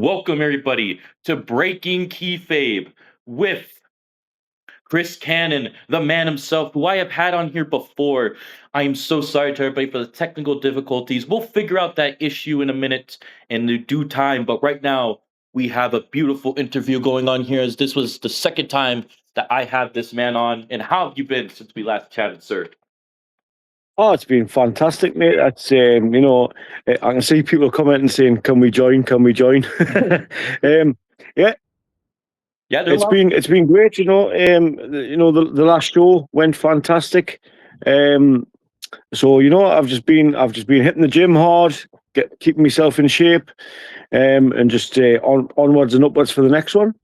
Welcome everybody to Breaking Keyfabe with Chris Cannon, the man himself, who I have had on here before. I am so sorry to everybody for the technical difficulties. We'll figure out that issue in a minute in the due time, but right now we have a beautiful interview going on here as this was the second time that I have this man on. And how have you been since we last chatted, sir? Oh, it's been fantastic, mate. I can see people commenting saying, "Can we join? Can we join?" um, yeah, Yeah, there are a it's lot. been great. The last show went fantastic. Um, I've just been hitting the gym hard, keeping myself in shape, and just onwards and upwards for the next one.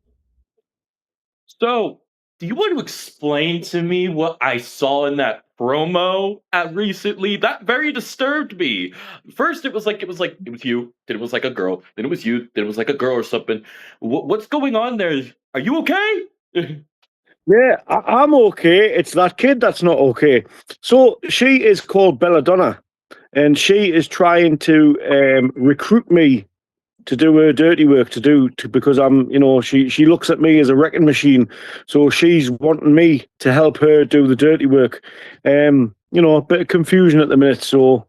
So, do you want to explain to me what I saw in that promo at recently? That very disturbed me. First, it was you. Then it was like a girl. Then it was you. Then it was like a girl or something. What's going on there? Are you okay? Yeah, I'm okay. It's that kid that's not okay. So she is called Belladonna, and she is trying to recruit me to do her dirty work because she looks at me as a wrecking machine, so she's wanting me to help her do the dirty work. A bit of confusion at the minute, so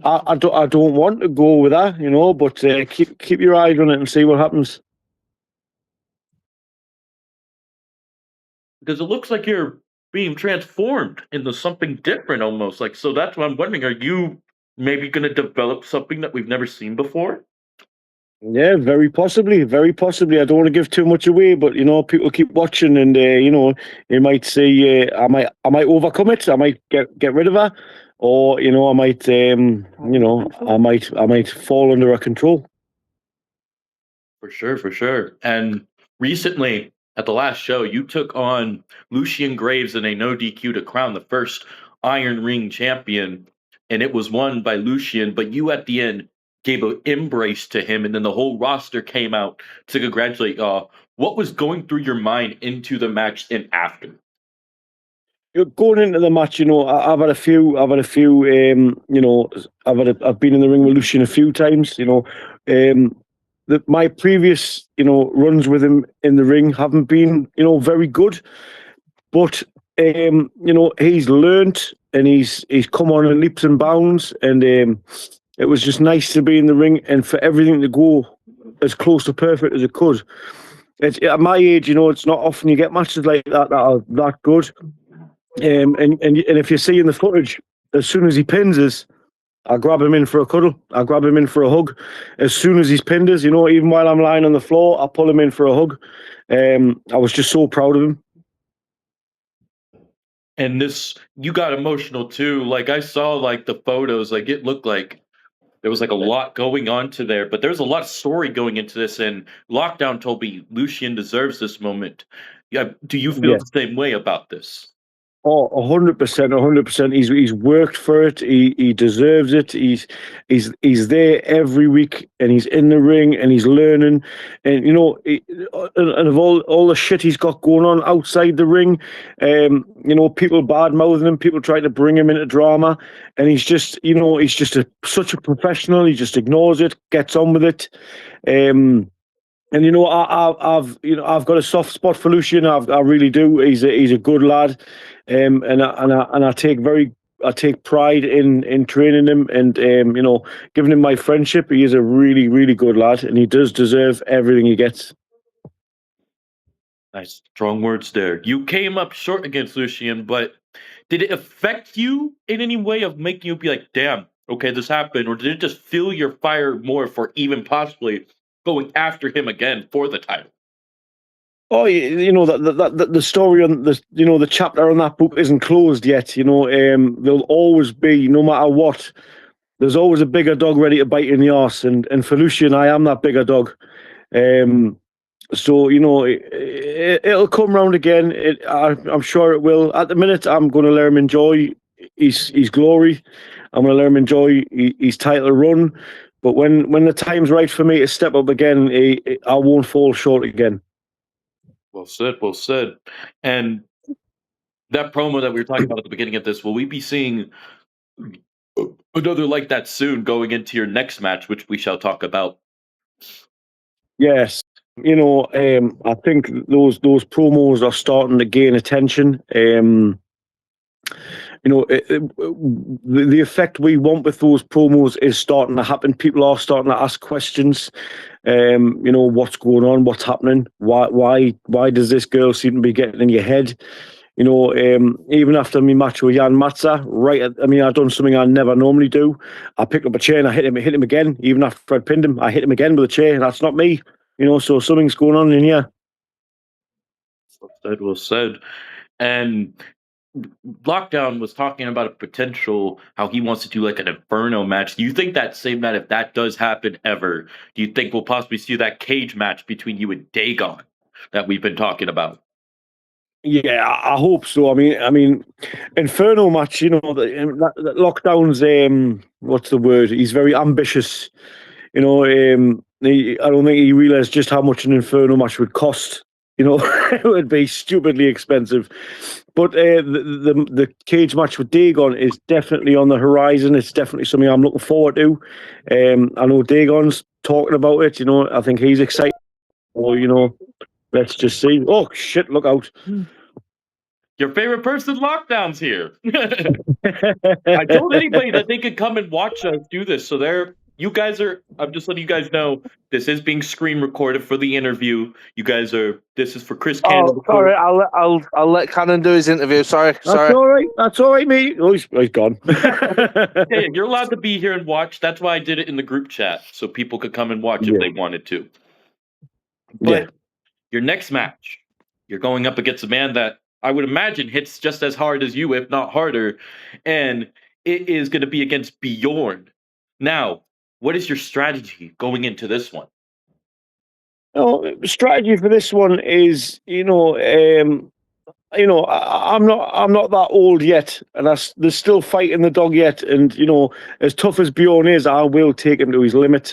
I don't want to go with that, but keep your eyes on it and see what happens. Because it looks like you're being transformed into something different almost. Like, so that's what I'm wondering. Are you maybe going to develop something that we've never seen before? Yeah, very possibly, very possibly. I don't want to give too much away, but people keep watching, and you might see I might overcome it. I might get rid of her, or I might fall under her control. For sure, for sure. And recently, at the last show, you took on Lucian Graves in a no DQ to crown the first Iron Ring champion, and it was won by Lucian. But you at the end gave an embrace to him, and then the whole roster came out to congratulate y'all. What was going through your mind into the match and after? Going into the match, I've had a few, I've been in the ring with Lucian a few times. My previous, runs with him in the ring haven't been, very good. But he's learnt and he's come on in leaps and bounds, and it was just nice to be in the ring and for everything to go as close to perfect as it could. At my age, it's not often you get matches like that are that good. And if you see in the footage, as soon as he pins us, I grab him in for a cuddle. I grab him in for a hug. As soon as he's pinned us, even while I'm lying on the floor, I pull him in for a hug. I was just so proud of him. And this, you got emotional too. Like I saw like the photos, like it looked like there was like a lot going on to there, but there's a lot of story going into this. And Lockdown told me Lucian deserves this moment. Yeah, do you feel Yeah. the same way about this? Oh, 100%, 100%. He's worked for it. He deserves it. He's there every week, and he's in the ring, and he's learning. And and of all the shit he's got going on outside the ring, people bad mouthing him, people trying to bring him into drama, and he's just such a professional. He just ignores it, gets on with it. And I've got a soft spot for Lucian. I really do. He's a good lad, and I take pride in training him and giving him my friendship. He is a really really good lad, and he does deserve everything he gets. Nice, strong words there. You came up short against Lucian, but did it affect you in any way of making you be like, damn, okay, this happened? Or did it just fuel your fire more for even possibly going after him again for the title? Oh, the story on the chapter on that book isn't closed yet. There'll always be, no matter what. There's always a bigger dog ready to bite you in the arse, and for Lucian, I am that bigger dog. Um, so it'll come round again. I'm sure it will. At the minute, I'm going to let him enjoy his glory. I'm going to let him enjoy his title run. But when the time's right for me to step up again, I won't fall short again. Well said, well said. And that promo that we were talking about at the beginning of this, will we be seeing another like that soon going into your next match, which we shall talk about? Yes, I think those promos are starting to gain attention. The effect we want with those promos is starting to happen. People are starting to ask questions. What's going on? What's happening? Why does this girl seem to be getting in your head? Even after my match with Jan Matza, I've done something I never normally do. I picked up a chair and I hit him again. Even after I'd pinned him, I hit him again with a chair. That's not me. So something's going on in here. Well said. And Lockdown was talking about a potential how he wants to do like an Inferno match. Do you think that same night, if that does happen ever, do you think we'll possibly see that cage match between you and Dagon that we've been talking about? Yeah, I hope so. Inferno match. That Lockdown's what's the word? He's very ambitious. I don't think he realised just how much an Inferno match would cost. It would be stupidly expensive. But the cage match with Dagon is definitely on the horizon. It's definitely something I'm looking forward to. I know Dagon's talking about it. I think he's excited. Or, let's just see. Oh, shit, look out. Your favorite person, Lockdown's here. I told anybody that they could come and watch us do this. So I'm just letting you guys know, this is being screen recorded for the interview. This is for Chris Cannon. Oh, sorry, I'll let Cannon do his interview. Sorry. That's all right, mate. Oh, he's gone. Yeah, you're allowed to be here and watch. That's why I did it in the group chat, so people could come and watch if they wanted to. But your next match, you're going up against a man that I would imagine hits just as hard as you, if not harder, and it is going to be against Bjorn. Now, what is your strategy going into this one? Strategy for this one is, I'm not that old yet, and there's still fight in the dog yet. And as tough as Bjorn is, I will take him to his limit.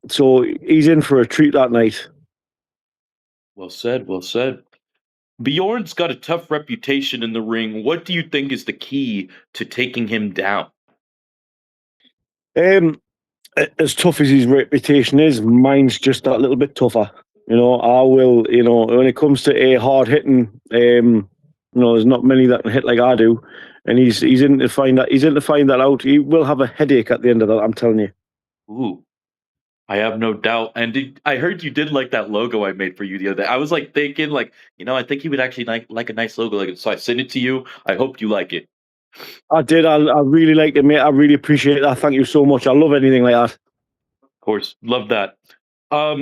So he's in for a treat that night. Well said. Well said. Bjorn's got a tough reputation in the ring. What do you think is the key to taking him down? As tough as his reputation is, mine's just that little bit tougher. I will. When it comes to a hard hitting, there's not many that can hit like I do, and he's in to find that. He's in to find that out. He will have a headache at the end of that. I'm telling you. Ooh, I have no doubt. And I heard you did like that logo I made for you the other day. I was like thinking, I think he would actually like a nice logo like it. So I sent it to you. I hope you like it. I did. I really liked it, mate. I really appreciate that. Thank you so much. I love anything like that. Of course, love that. How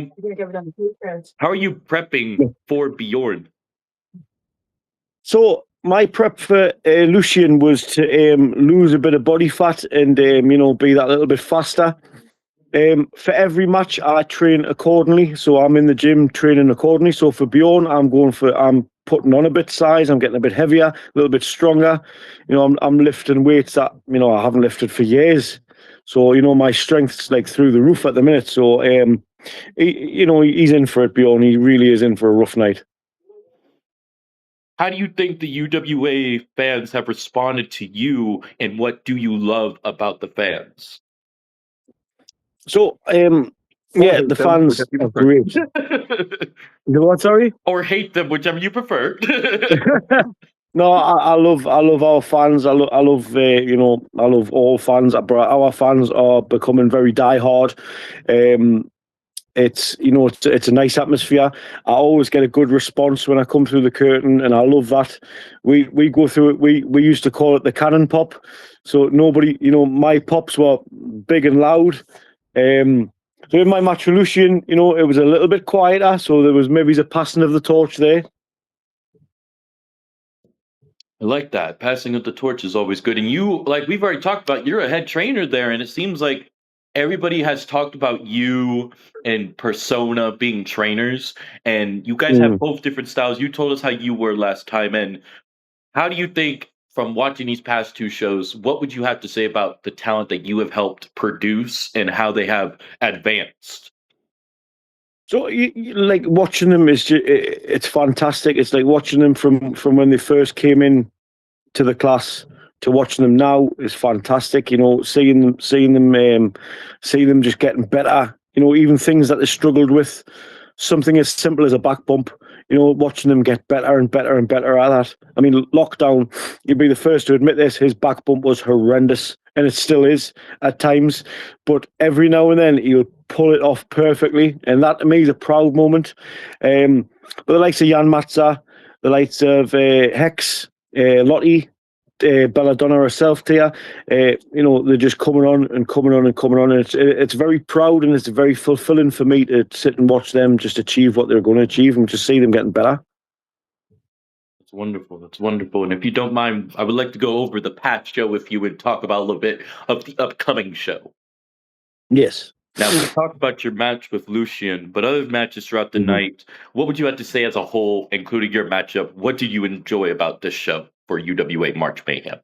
are you prepping for Bjorn? So my prep for Lucian was to lose a bit of body fat and be that little bit faster. For every match, I train accordingly. So I'm in the gym training accordingly. So for Bjorn, I'm putting on a bit size. I'm getting a bit heavier, a little bit stronger. I'm lifting weights that I haven't lifted for years. So my strength's like through the roof at the minute. So he's in for it, Bjorn. He really is in for a rough night. How do you think the UWA fans have responded to you, and what do you love about the fans? So, the fans are great. What, sorry? Or hate them, whichever you prefer. No, I love our fans. I love all fans. But our fans are becoming very diehard. It's a nice atmosphere. I always get a good response when I come through the curtain, and I love that. We go through it. We used to call it the cannon pop. So nobody, my pops were big and loud. So in my match with Lucian, it was a little bit quieter. So there was maybe a passing of the torch there. I like that. Passing of the torch is always good. And you, like we've already talked about, you're a head trainer there, and it seems like everybody has talked about you and Persona being trainers, and you guys have both different styles. You told us how you were last time, and how do you think, from watching these past two shows, what would you have to say about the talent that you have helped produce and how they have advanced? So, like watching them it's fantastic. It's like watching them from when they first came in to the class to watching them now is fantastic. Seeing them just getting better. even things that they struggled with, something as simple as a back bump, watching them get better and better and better at that. I mean, Lockdown, you'd be the first to admit this, his back bump was horrendous, and it still is at times. But every now and then, he'll pull it off perfectly, and that to me is a proud moment. But the likes of Jan Matza, the likes of Hex, Lottie, Belladonna herself, Tia, they're just coming on and coming on and coming on, and it's very proud and it's very fulfilling for me to sit and watch them just achieve what they're going to achieve and just see them getting better. That's wonderful. That's wonderful. And if you don't mind, I would like to go over the past show if you would talk about a little bit of the upcoming show. Yes. Now, we talked about your match with Lucian, but other matches throughout the night, what would you have to say as a whole, including your matchup? What did you enjoy about this show for UWA March Mayhem?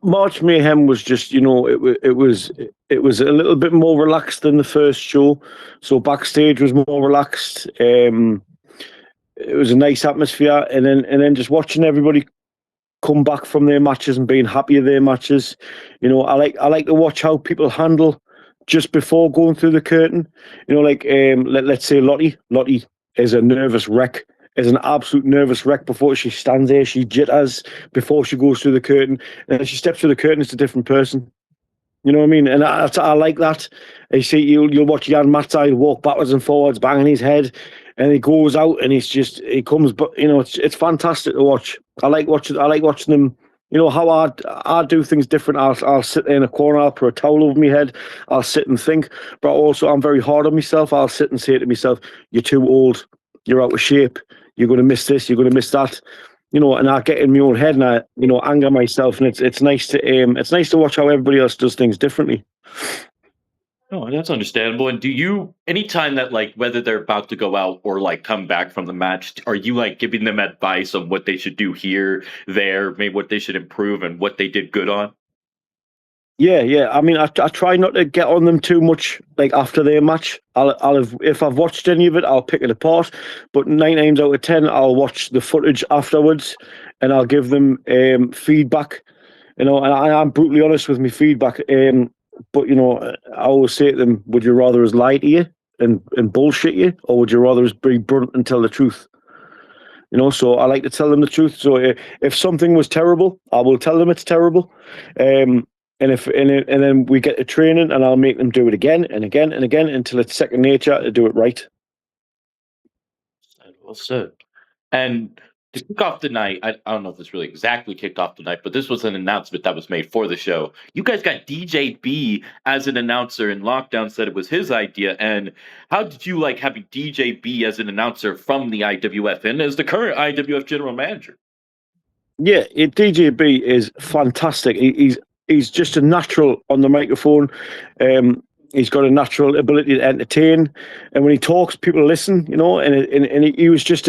March Mayhem was just, it was a little bit more relaxed than the first show. So backstage was more relaxed. It was a nice atmosphere, and then just watching everybody come back from their matches and being happy with their matches. I like to watch how people handle just before going through the curtain. Let's say Lottie is a nervous wreck. Is an absolute nervous wreck before she stands there. She jitters before she goes through the curtain. And as she steps through the curtain, it's a different person. You know what I mean? And I like that. You see, you'll watch Jan Matza, he'll walk backwards and forwards, banging his head, and he goes out and he comes. But it's fantastic to watch. I like watching them. How I do things different. I'll sit there in a corner, I'll put a towel over my head, I'll sit and think. But also, I'm very hard on myself. I'll sit and say to myself, "You're too old. You're out of shape. You're going to miss this. You're going to miss that." And I get in my own head and I, anger myself. And it's nice to watch how everybody else does things differently. Oh, that's understandable. And do you, anytime that whether they're about to go out or come back from the match, are you giving them advice on what they should do here, there, maybe what they should improve and what they did good on? Yeah. I mean, I try not to get on them too much, after their match. If I've watched any of it, I'll pick it apart. But 9 times out of 10, I'll watch the footage afterwards, and I'll give them feedback. And I'm brutally honest with my feedback. But I always say to them, "Would you rather us lie to you and bullshit you, or would you rather us be blunt and tell the truth?" So I like to tell them the truth. So if something was terrible, I will tell them it's terrible. And then we get to training, and I'll make them do it again and again and again until it's second nature to do it right. Well said. And to kick off the night, I don't know if this really exactly kicked off the night, but this was an announcement that was made for the show. You guys got DJ B as an announcer, and Lockdown said it was his idea. And how did you like having DJ B as an announcer from the IWF and as the current IWF general manager? Yeah, DJ B is fantastic. He's just a natural on the microphone. He's got a natural ability to entertain, and when he talks, people listen. And he was just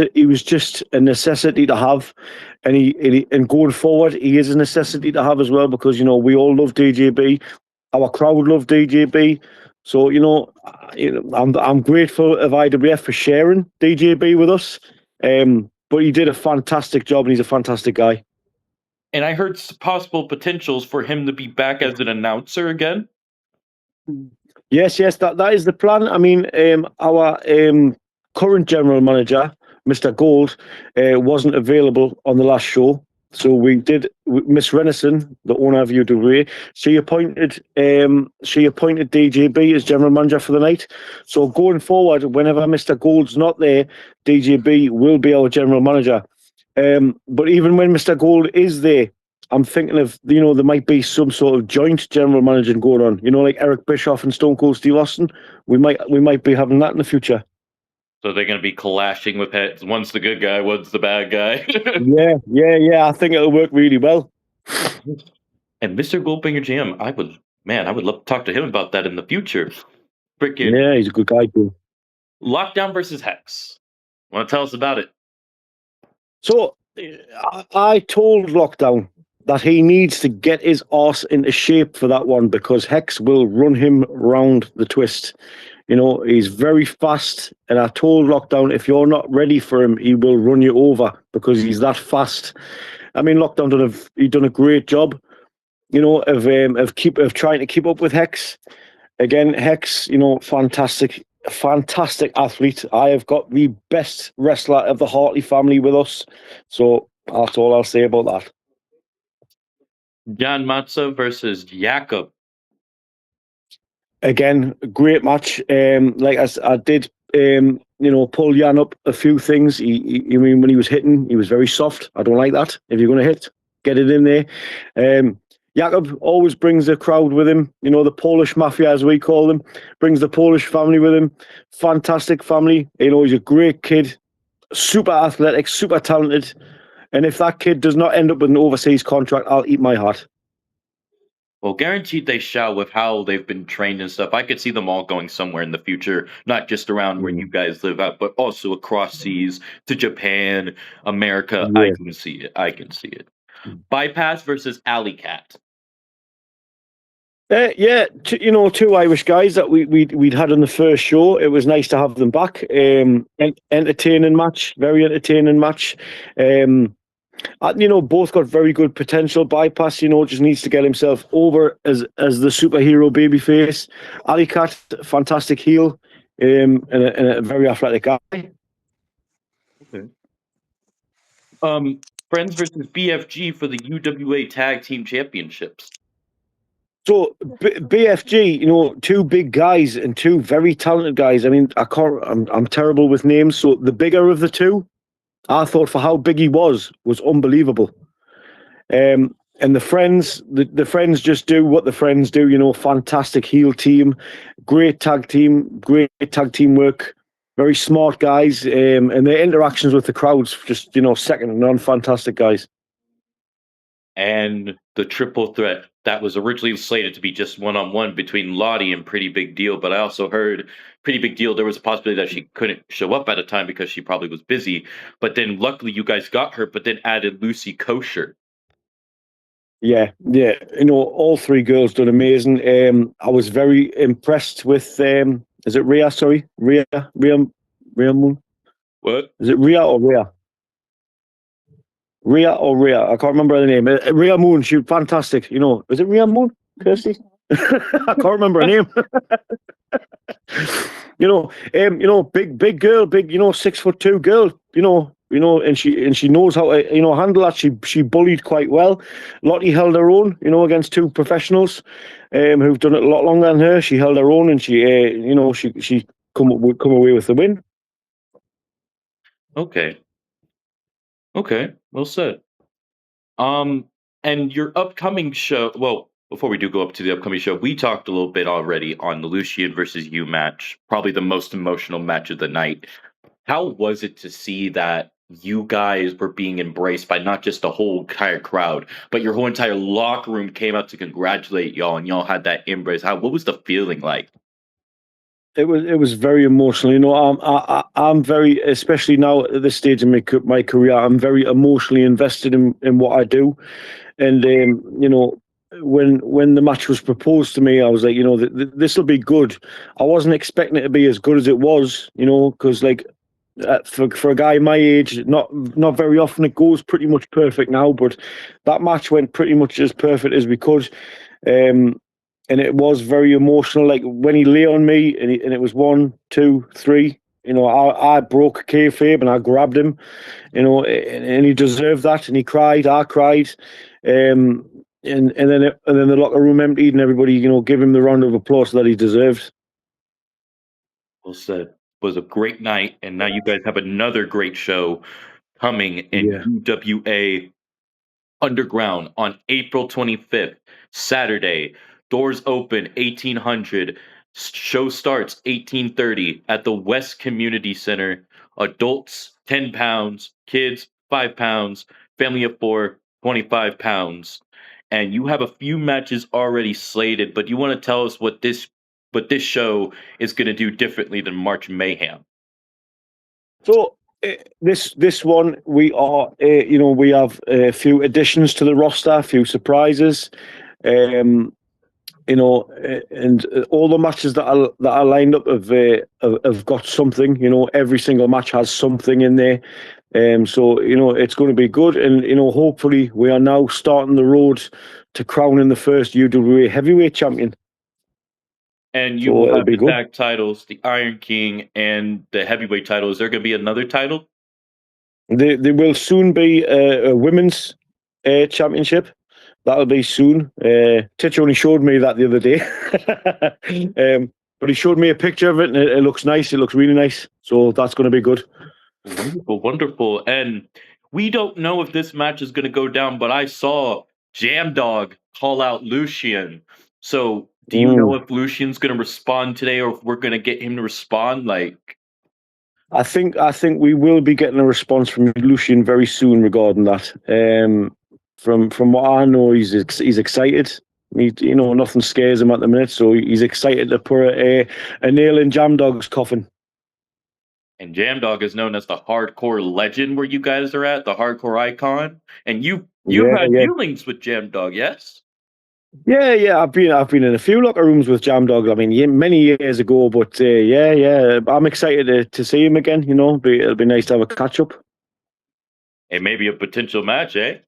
a necessity to have, and going forward, he is a necessity to have as well, because we all love DJB, our crowd love DJB. So I'm grateful of IWF for sharing DJB with us. But he did a fantastic job, and he's a fantastic guy. And I heard possible potentials for him to be back as an announcer again. Yes, that is the plan. I mean, our current general manager, Mr. Gold, wasn't available on the last show. So we did, Miss Renison, the owner of UWA, she appointed DJB as general manager for the night. So going forward, whenever Mr. Gold's not there, DJB will be our general manager. But even when Mr. Gold is there, I'm thinking of, there might be some sort of joint general managing going on, like Eric Bischoff and Stone Cold Steve Austin. We might be having that in the future. So they're going to be clashing with heads. One's the good guy, one's the bad guy. Yeah. I think it'll work really well. And Mr. Goldfinger GM, I would love to talk to him about that in the future. Yeah, he's a good guy too. Lockdown versus Hex. Want to tell us about it? So I told Lockdown that he needs to get his arse into shape for that one, because Hex will run him round the twist. He's very fast, and I told Lockdown, if you're not ready for him, he will run you over, because he's that fast. I mean, Lockdown done a great job, of trying to keep up with Hex. again, Hex, fantastic athlete. I have got the best wrestler of the Hartley family with us. So that's all I'll say about that. Jan Matza versus Jakob. Again, great match. Like I did, pull Jan up a few things. I mean, when he was hitting, he was very soft. I don't like that. If you're going to hit, get it in there. Jakob always brings the crowd with him. The Polish mafia, as we call them, brings the Polish family with him. Fantastic family. He's a great kid, super athletic, super talented. And if that kid does not end up with an overseas contract, I'll eat my heart. Well, guaranteed they shall with how they've been trained and stuff. I could see them all going somewhere in the future, not just around where you guys live at, but also across seas to Japan, America. Yeah. I can see it. I can see it. Bypass versus Alley Cat. Yeah, two Irish guys that we'd had on the first show. It was nice to have them back. Entertaining match, very entertaining match. Both got very good potential. Bypass, just needs to get himself over as the superhero babyface. Ali Cat, fantastic heel, and a very athletic guy. Okay. Friends versus BFG for the UWA Tag Team Championships. So BFG, two big guys and two very talented guys. I mean, I'm terrible with names. So the bigger of the two, I thought for how big he was unbelievable. And the friends just do what the friends do. Fantastic heel team, great tag team work. Very smart guys, and their interactions with the crowds just second to none. Fantastic guys. And the triple threat that was originally slated to be just one-on-one between Lottie and Pretty Big Deal, but I also heard Pretty Big Deal, there was a possibility that she couldn't show up at a time because she probably was busy. But then luckily you guys got her, but then added Lucy Kosher. Yeah. All three girls done amazing. I was very impressed with is it Rhea? Sorry, Rhea Moon. What? Is it Rhea or Rhea? Rhea or Rhea? I can't remember the name. Rhea Moon. She was fantastic. Is it Rhea Moon? Kirsty? I can't remember her name. Big girl, big 6'2" girl. And she knows how to handle that. She bullied quite well. Lottie held her own, against two professionals who've done it a lot longer than her. She held her own, and she would come away with the win. Okay, well said. And your upcoming show. Well, before we do go up to the upcoming show, we talked a little bit already on the Lucian versus you match, probably the most emotional match of the night. How was it to see that you guys were being embraced by not just the whole entire crowd, but your whole entire locker room came out to congratulate y'all, and y'all had that embrace? What was the feeling like? It was very emotional. I'm very, especially now at this stage in my career, I'm very emotionally invested in what I do, and when the match was proposed to me, I was like, this will be good. I wasn't expecting it to be as good as it was, because for a guy my age, not very often it goes pretty much perfect now, but that match went pretty much as perfect as we could. And it was very emotional. Like when he lay on me, and it was 1, 2, 3. I broke kayfabe and I grabbed him. And he deserved that. And he cried. I cried. And then the locker room emptied, and everybody, give him the round of applause that he deserved. Well said. It was a great night, and now you guys have another great show coming in UWA Underground on April 25th, Saturday. Doors open 1800. Show starts 1830 at the West Community Center. Adults 10 pounds, kids 5 pounds, family of 4 25 pounds. And you have a few matches already slated, but you want to tell us what this show is going to do differently than March Mayhem? So this one, we are we have a few additions to the roster, a few surprises. And all the matches that are lined up have got something. Every single match has something in there. So it's going to be good, and hopefully we are now starting the road to crowning the first UWA heavyweight champion. And you So will it'll have be the good. tag titles, the Iron King, and the heavyweight title. Is there going to be another title? There will soon be a women's championship. That'll be soon. Titch only showed me that the other day. But he showed me a picture of it, and it looks nice. It looks really nice. So that's going to be good. Wonderful, wonderful. And we don't know if this match is going to go down, but I saw Jam Dog call out Lucian. So, do you know if Lucian's going to respond today, or if we're going to get him to respond? Like, I think we will be getting a response from Lucian very soon regarding that. From what I know, he's excited. Nothing scares him at the minute, so he's excited to put a nail in Jam Dog's coffin. and Jam Dog is known as the hardcore legend where you guys are at, the hardcore icon. And you've had dealings with Jam Dog, yes? Yeah. I've been in a few locker rooms with Jam Dog. I mean, many years ago, but yeah. I'm excited to see him again. It'll be nice to have a catch up. And maybe a potential match, eh?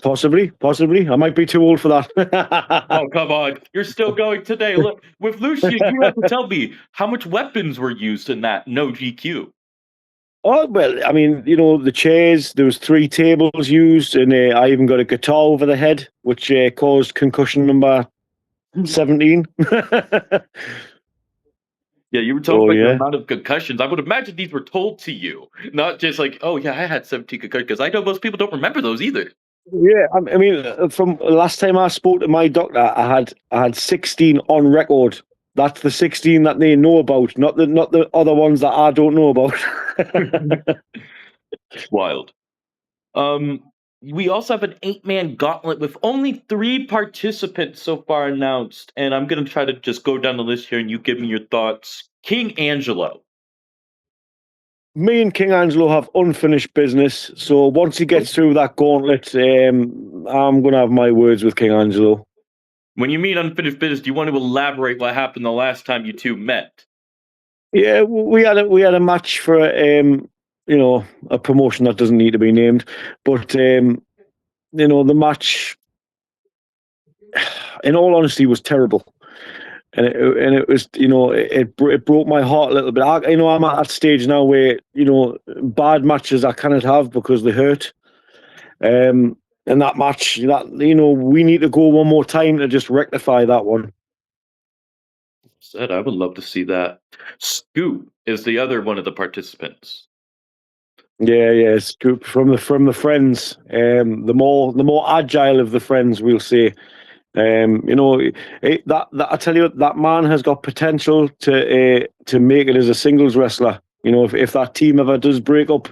Possibly. I might be too old for that. Oh, come on. You're still going today. Look, with Lucian, you have to tell me how much weapons were used in that no GQ. Oh, well, I mean, the chairs, there was 3 tables used, and I even got a guitar over the head, which caused concussion number 17. Yeah, you were talking about the amount of concussions. I would imagine these were told to you, not just like, oh, yeah, I had 17 concussions, because I know most people don't remember those either. Yeah, I mean, from last time I spoke to my doctor, I had 16 on record. That's the 16 that they know about, not the other ones that I don't know about. Wild. We also have an 8-man gauntlet with only 3 participants so far announced, and I'm gonna try to just go down the list here, and you give me your thoughts. King Angelo. Me and King Angelo have unfinished business, so once he gets through that gauntlet, I'm going to have my words with King Angelo. When you mean unfinished business, do you want to elaborate what happened the last time you two met? Yeah, we had a match for a promotion that doesn't need to be named, but the match, in all honesty, was terrible. And it was, it broke my heart a little bit. I'm at that stage now where, bad matches I cannot have because they hurt. And that match, we need to go one more time to just rectify that one. Said I would love to see that. Scoop is the other one of the participants. Yeah, Scoop from the friends. The more agile of the friends, we'll say. That I tell you, that man has got potential to make it as a singles wrestler. If that team ever does break up,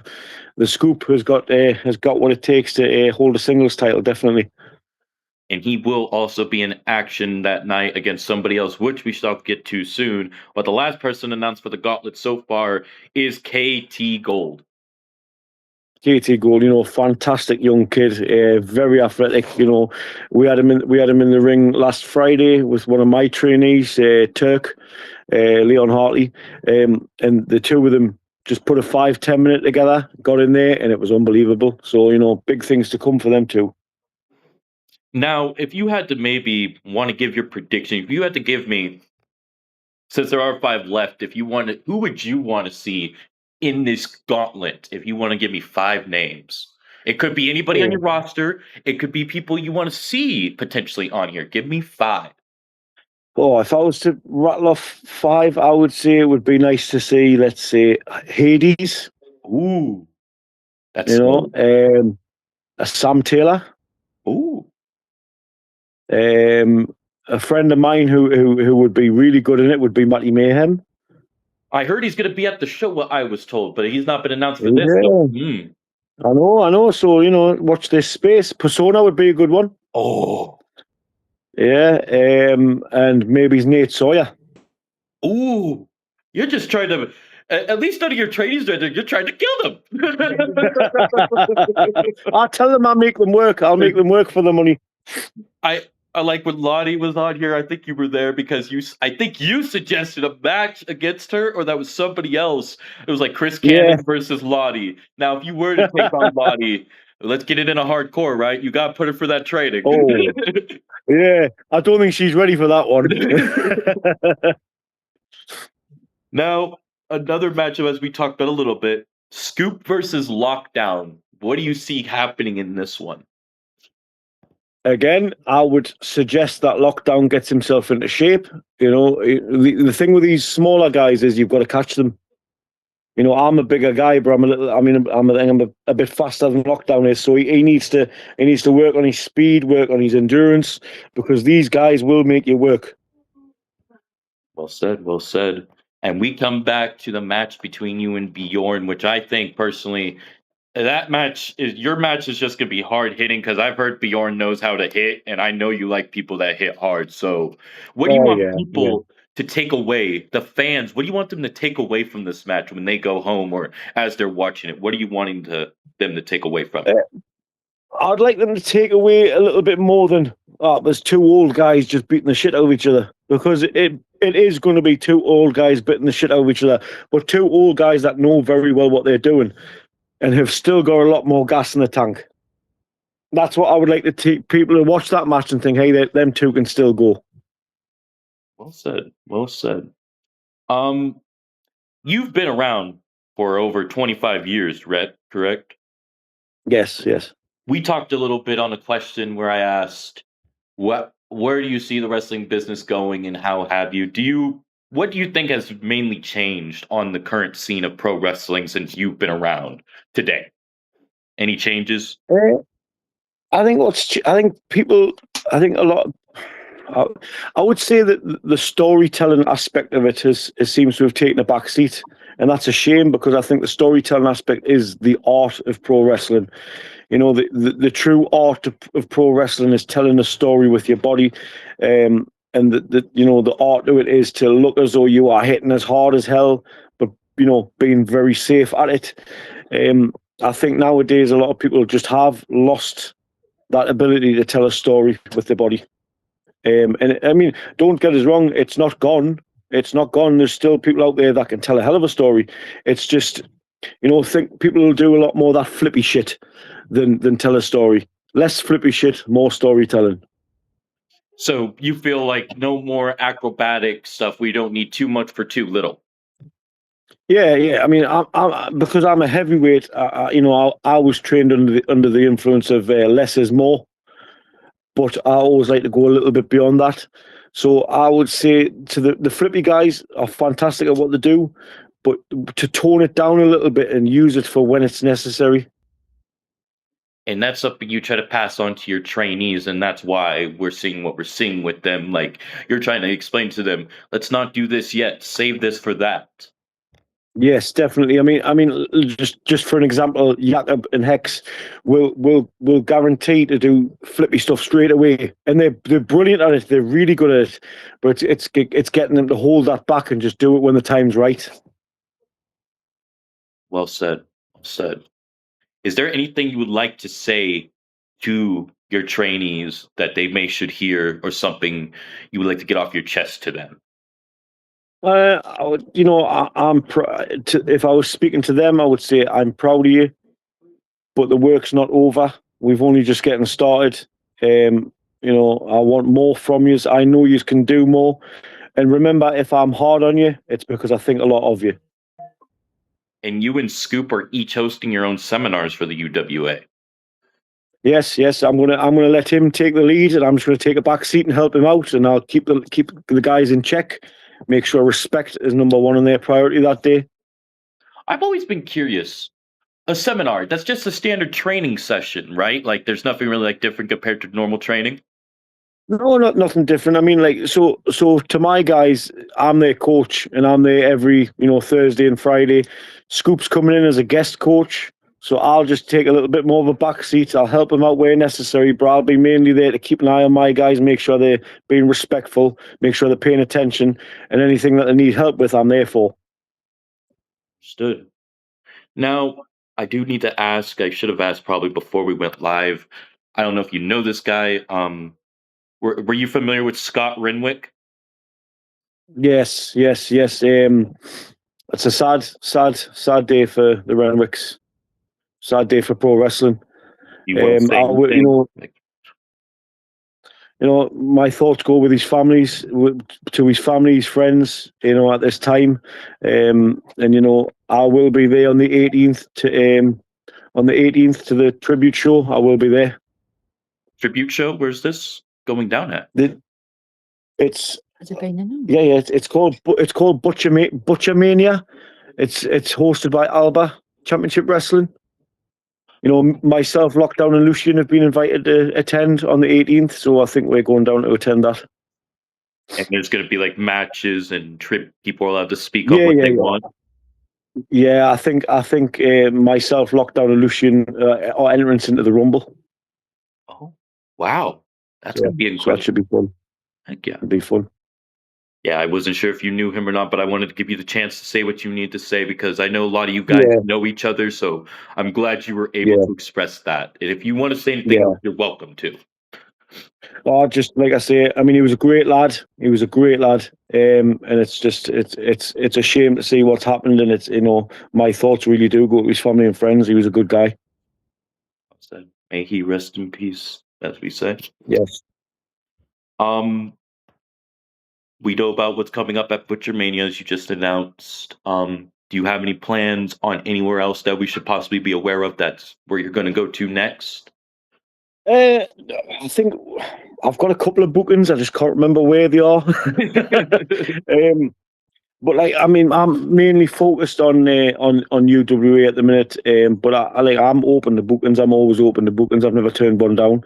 the Scoop has got what it takes to hold a singles title, definitely. And he will also be in action that night against somebody else, which we shall get to soon. But the last person announced for the gauntlet so far is KT Gold. KT Gold, fantastic young kid, very athletic. We had him in the ring last Friday with one of my trainees, Turk, Leon Hartley, and the two of them just put a 5-10 minute together, got in there, and it was unbelievable. So big things to come for them too. Now, if you had to maybe want to give your prediction, if you had to give me, since there are 5 left, if you wanted, who would you want to see in this gauntlet? If you want to give me 5 names, it could be anybody on your roster. It could be people you want to see potentially on here. Give me 5. Oh, if I was to rattle off 5, I would say it would be nice to see, let's say, Hades. Ooh, that's a Sam Taylor. Ooh. A friend of mine who would be really good in it would be Matty Mayhem. I heard he's going to be at the show, what I was told, but he's not been announced for this. I know. So, watch this space. Persona would be a good one. Oh. Yeah, and maybe it's Nate Sawyer. Ooh. You're just trying to, at least none of your trainees are there. You're trying to kill them. I'll tell them I'll make them work. I'll make them work for the money. I like when Lottie was on here. I think you were there because I think you suggested a match against her, or that was somebody else. It was like Chris Cannon versus Lottie. Now, if you were to take on Lottie, Let's get it in a hardcore, right? You got to put her for that training. Oh. Yeah, I don't think she's ready for that one. Now, another matchup, as we talked about a little bit, Scoop versus Lockdown. What do you see happening in this one? Again, I would suggest that Lockdown gets himself into shape. The thing with these smaller guys is you've got to catch them. I'm a bigger guy, but I'm a bit faster than Lockdown is. So he needs to work on his speed, work on his endurance, because these guys will make you work. Well said, well said. And we come back to the match between you and Bjorn, which I think personally, that match is your match is just gonna be hard hitting because I've heard Bjorn knows how to hit, and I know you like people that hit hard. So, what do you Oh want yeah, yeah. people to take away? The fans, what do you want them to take away from this match when they go home or as they're watching it? What are you wanting them to take away from it? I'd like them to take away a little bit more than there's two old guys just beating the shit out of each other, because it is going to be two old guys beating the shit out of each other, but two old guys that know very well what they're doing and have still got a lot more gas in the tank. That's what I would like to take people to watch that match and think, hey, them two can still go. Well said. Well said. You've been around for over 25 years, Rhett, correct? Yes, yes. We talked a little bit on a question where I asked, where do you see the wrestling business going and how have you? What do you think has mainly changed on the current scene of pro wrestling since you've been around today? Any changes? I think I think a lot. I would say that the storytelling aspect of it seems to have taken a back seat, and that's a shame, because I think the storytelling aspect is the art of pro wrestling. The true art of pro wrestling is telling a story with your body, and the art of it is to look as though you are hitting as hard as hell, but being very safe at it. I think nowadays a lot of people just have lost that ability to tell a story with their body. And I mean, don't get us wrong, it's not gone. It's not gone. There's still people out there that can tell a hell of a story. It's just, think people will do a lot more of that flippy shit than tell a story. Less flippy shit, more storytelling. So you feel like no more acrobatic stuff. We don't need too much for too little. Yeah, yeah. I mean, I'm because I'm a heavyweight. I was trained under the influence of less is more, but I always like to go a little bit beyond that. So I would say to the flippy guys are fantastic at what they do, but to tone it down a little bit and use it for when it's necessary. And that's something you try to pass on to your trainees, and that's why we're seeing what we're seeing with them. Like you're trying to explain to them, let's not do this yet, save this for that. Yes, definitely. I mean, just for an example, Jakob and Hex will guarantee to do flippy stuff straight away, and they're brilliant at it. They're really good at it, but it's getting them to hold that back and just do it when the time's right. Well said. Well said. Is there anything you would like to say to your trainees that they may should hear, or something you would like to get off your chest to them? I would, if I was speaking to them, I would say I'm proud of you, but the work's not over. We've only just getting started. I want more from you. I know you can do more. And remember, if I'm hard on you, it's because I think a lot of you. And you and Scoop are each hosting your own seminars for the UWA. Yes, yes. I'm gonna let him take the lead, and I'm just gonna take a back seat and help him out, and I'll keep the guys in check. Make sure respect is number one on their priority that day. I've always been curious. A seminar, that's just a standard training session, right? Like there's nothing really like different compared to normal training. No, nothing different. I mean, like, so to my guys, I'm their coach, and I'm there every Thursday and Friday. Scoop's coming in as a guest coach, so I'll just take a little bit more of a back seat. I'll help them out where necessary, but I'll be mainly there to keep an eye on my guys, make sure they're being respectful, make sure they're paying attention, and anything that they need help with, I'm there for. Understood. Now, I do need to ask. I should have asked probably before we went live. I don't know if you know this guy. Were you familiar with Scott Renwick? Yes, yes, yes. It's a sad day for the Renwicks. Sad day for pro wrestling. You want to say I will, anything? Like, my thoughts go with his families, to his family, his friends, at this time. And I will be there on the 18th to the tribute show. I will be there. tribute show? Where's this going down at? It's yeah, it's called Butchermania. It's hosted by Alba Championship Wrestling. Myself, Lockdown, and Lucian have been invited to attend on the 18th, so I think we're going down to attend that. And there's going to be like matches and people are allowed to speak on Yeah, what yeah, they yeah. want. Yeah, I think myself, Lockdown, and Lucian are entrance into the Rumble. Oh, wow. That's So, going to be so that incredible. should be fun. Heck yeah. It'll be fun. Yeah, I wasn't sure if you knew him or not, but I wanted to give you the chance to say what you need to say because I know a lot of you guys Yeah, know each other. So I'm glad you were able yeah, to express that. And if you want to say anything yeah. else, you're welcome to. Oh, just like I say, I mean, he was a great lad. He was a great lad. And it's a shame to see what's happened. And it's my thoughts really do go to his family and friends. He was a good guy. Said, may he rest in peace, as we say. Yes. We know about what's coming up at Butchermania, as you just announced. Do you have any plans on anywhere else that we should possibly be aware of? That's where you're going to go to next. I think I've got a couple of bookings. I just can't remember where they are. But I mean, I'm mainly focused on UWA at the minute. But I'm open to bookings. I'm always open to bookings. I've never turned one down.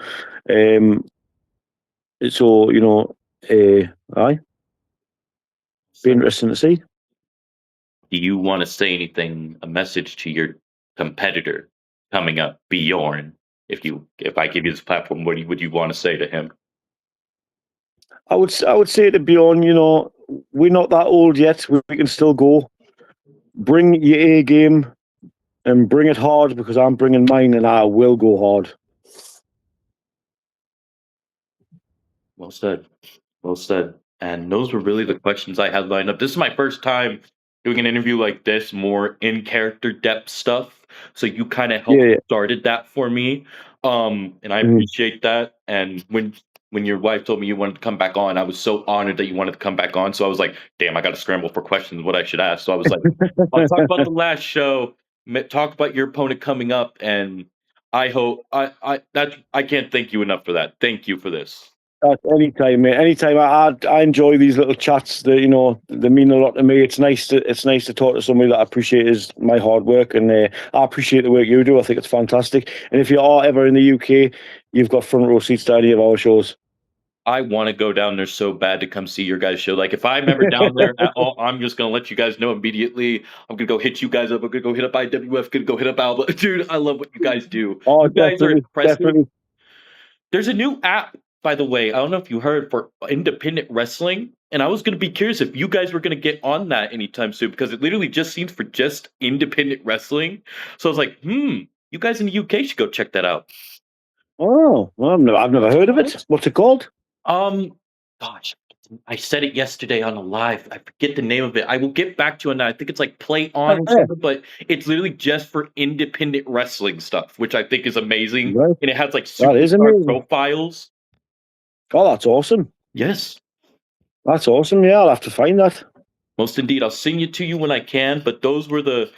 So aye, be interesting to see. Do you want to say anything, a message to your competitor coming up, Bjorn? If I give you this platform, what would you want to say to him? I would say to Bjorn, we're not that old yet. We can still go. Bring your A game and bring it hard because I'm bringing mine and I will go hard. Well said. Well said. And those were really the questions I had lined up. This is my first time doing an interview like this, more in character depth stuff. So you kind of helped Yeah. started that for me. And I appreciate that. And when your wife told me you wanted to come back on, I was so honored that you wanted to come back on. So I was like, damn, I got to scramble for questions, what I should ask. So I was like, I'll talk about the last show, talk about your opponent coming up, and I hope I can't thank you enough for that. Thank you for this. Anytime, mate. Anytime. I enjoy these little chats. That they mean a lot to me. It's nice to talk to somebody that appreciates my hard work, and I appreciate the work you do. I think it's fantastic. And if you are ever in the UK, you've got front row seats to any of our shows. I want to go down there so bad to come see your guys' show. Like, if I'm ever down there at all, I'm just going to let you guys know immediately. I'm going to go hit you guys up. I'm going to go hit up IWF, going to go hit up Alba. Dude, I love what you guys do. Oh, You guys are impressive. definitely. There's a new app, by the way. I don't know if you heard, for independent wrestling. And I was going to be curious if you guys were going to get on that anytime soon, because it literally just seems for just independent wrestling. So I was like, you guys in the UK should go check that out. Oh, well, I've never heard of it. What's it called? Gosh, I said it yesterday on a live. I forget the name of it. I will get back to you on that. I think it's like Play On or something, but it's literally just for independent wrestling stuff, which I think is amazing. Right. And it has like That is superstar amazing. profiles. Oh, that's awesome. Yes. That's awesome. Yeah, I'll have to find that. Most indeed. I'll send you to you when I can, but those were the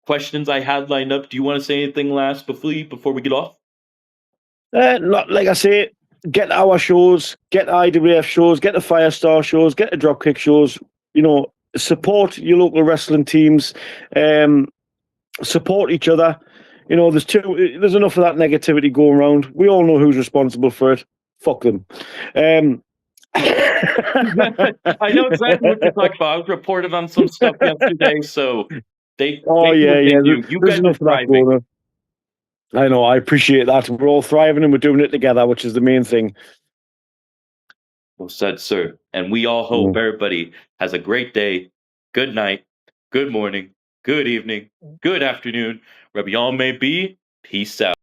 questions I had lined up. Do you want to say anything last before we get off? Like I say, get our shows, get IWF shows, get the Firestar shows, get the Dropkick shows. Support your local wrestling teams. Support each other. There's enough of that negativity going around. We all know who's responsible for it. Fuck them. I know exactly what you're talking about. I was reported on some stuff yesterday, so they yeah. You There's guys enough are of that going thriving. on. I know. I appreciate that. We're all thriving and we're doing it together, which is the main thing. Well said, sir. And we all hope everybody has a great day, good night, good morning, good evening, good afternoon, wherever y'all may be. Peace out.